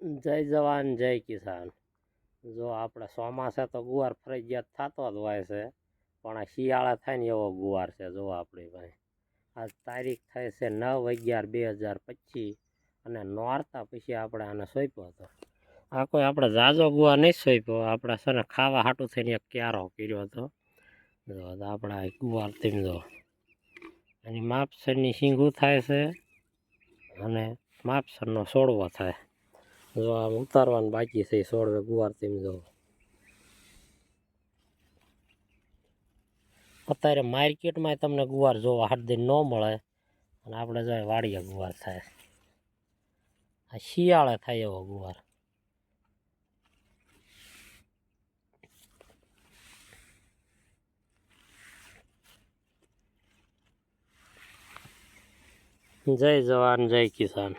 જય જવાન જય કિસાન। જો આપણે ચોમાસા તો ગુવાર ફરજિયાત થતો જ હોય છે, પણ આ શિયાળા થાય ને એવો ગુવાર છે। જો આપણી ભાઈ આજ તારીખ થાય છે 9/11/2025 અને નોરતા પછી આપણે આને સોંપ્યો હતો। આ કોઈ આપણે ઝાઝો ગુવાર નહીં સોંપ્યો, આપણે છે ને ખાવા હાટું થઈને એક ક્યારો કર્યો હતો। જો આપણા ગુવાર તમે જો એની માપસરની શીંગું થાય છે અને માપસરનો છોડવો થાય। જો આમ ઉતારવાનું બાકી છે છોડવે ગુવાર તમે જો। અત્યારે માર્કેટમાં તમને ગુવાર જોવા હાથ દઈને ન મળે, અને આપણે જો વાડીએ ગુવાર થાય, આ શિયાળે થાય એવો ગુવાર। જય જવાન જય કિસાન।